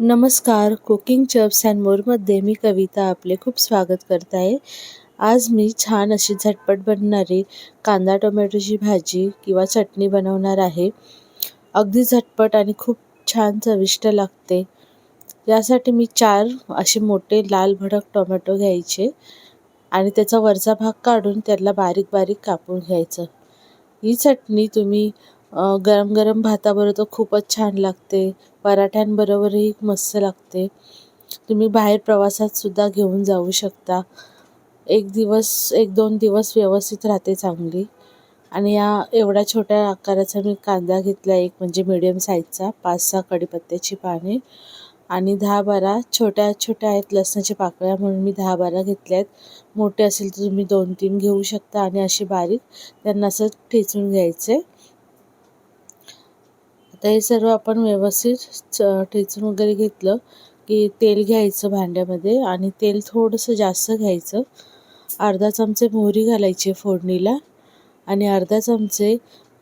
नमस्कार, cooking चप्स and मोरमध्ये मी कविता आपले खूप स्वागत करत आहे. आज मी छान अशी झटपट बनणारी कांदा टोमॅटोची भाजी किंवा चटणी बनवणार आहे. अगदी झटपट आणि खूप छान चविष्ट लागते. यासाठी मी 4 असे मोठे लाल भडक टोमॅटो घ्यायचे आणि त्याचा वरचा भाग काढून त्याला बारीक बारीक कापून घ्यायचं. ही चटणी तुम्ही गरम गरम भाताबरोबर तर खूपच छान लागते. पराठ्यांबरोबरही मस्त लागते. तुम्ही बाहेर प्रवासात सुद्धा घेऊन जाऊ शकता. एक दोन दिवस व्यवस्थित राहते चांगली. आणि या एवढ्या छोट्या आकाराचा मी कांदा घेतला, एक म्हणजे मीडियम साईजचा, 5-6 कढीपत्त्याची पाने आणि 10-12 छोट्या छोट्या आहेत लसणाच्या पाकळ्या, म्हणून मी 10-12 घेतल्या आहेत. मोठे असेल तर तुम्ही 2-3 घेऊ शकता आणि अशी बारीक त्यांना असं ठेचून घ्यायचे. आता हे सर्व आपण व्यवस्थित ठेचून वगैरे घेतलं की तेल घ्यायचं भांड्यामध्ये आणि तेल थोडंसं जास्त घ्यायचं. अर्धा चमचे मोहरी घालायची फोडणीला आणि अर्धा चमचे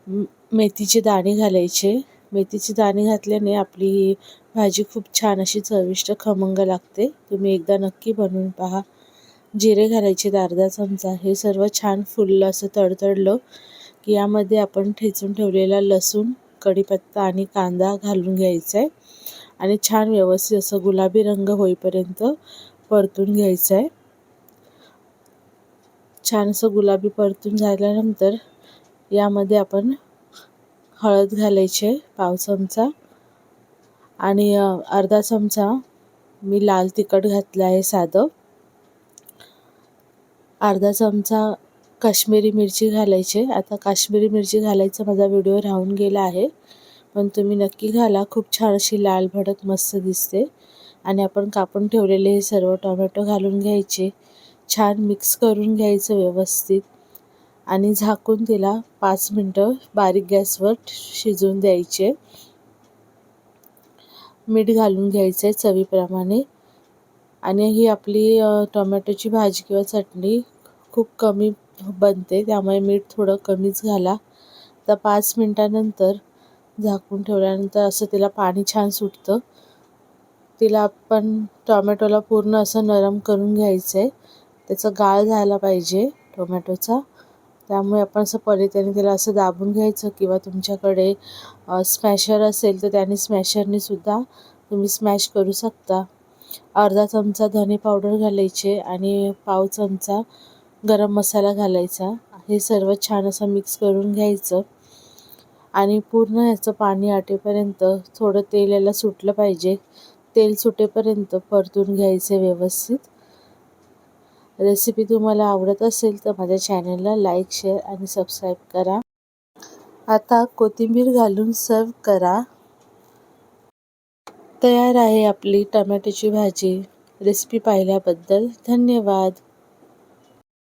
मेथीचे दाणे घालायचे. मेथीचे दाणे घातल्याने आपली ही भाजी खूप छान अशी चविष्ट खमंग लागते. तुम्ही एकदा नक्की बनवून पहा. जिरे घालायचे अर्धा चमचा. हे सर्व छान फुललं असं तडतडलं की यामध्ये आपण ठेचून ठेवलेला लसूण, कढीपत्ता आणि कांदा घालून घ्यायचा आहे आणि छान व्यवस्थित असं गुलाबी रंग होईपर्यंत परतून घ्यायचं आहे. छान असं गुलाबी परतून झाल्यानंतर यामध्ये आपण हळद घालायचे 1/2 चमचा आणि अर्धा चमचा मी लाल तिखट घातलं आहे साधं. अर्धा चमचा काश्मीरी मिरची घालायचे. आता काश्मीरी मिरची घालायचा माझा व्हिडिओ राहून गेला आहे, पण तुम्ही नक्की घाला. खूप छान अशी लाल भडक मस्त दिसते. आणि आपण कापून ठेवलेले हे सर्व टोमॅटो घालून घ्यायचे. छान मिक्स करून घ्यायचं व्यवस्थित आणि झाकून तिला 5 मिनटं बारीक गॅसवर शिजवून द्यायचे. मीठ घालून घ्यायचं आहे चवीप्रमाणे. आणि ही आपली टोमॅटोची भाजी किंवा चटणी खूप कमी बनते, त्यामुळे मीठ थोडं कमीच घाला. तर 5 मिनटानंतर झाकून ठेवल्यानंतर असं तिला पाणी छान सुटतं. तिला आपण टोमॅटोला पूर्ण असं नरम करून घ्यायचं आहे. त्याचा गाळ झाला पाहिजे टोमॅटोचा. त्यामुळे आपण असं पलीकडे तिला असं दाबून घ्यायचं किंवा तुमच्याकडे स्मॅशर असेल तर त्याने स्मॅशरने सुद्धा तुम्ही स्मॅश करू शकता. अर्धा चमचा धने पावडर घालायचे आणि 1/2 चमचा गरम मसाला घालायचा. हे सर्व छान असं मिक्स करून घ्यायचं आणि पूर्ण ह्याचं पाणी आटेपर्यंत थोडं तेल याला सुटलं पाहिजे. तेल सुटेपर्यंत परतून घ्यायचे व्यवस्थित. रेसिपी तुम्हाला आवडत असेल तर माझ्या चॅनलला लाईक, शेअर आणि सबस्क्राईब करा. आता कोथिंबीर घालून सर्व करा. तयार आहे आपली टोमॅटोची भाजी. रेसिपी पाहिल्याबद्दल धन्यवाद.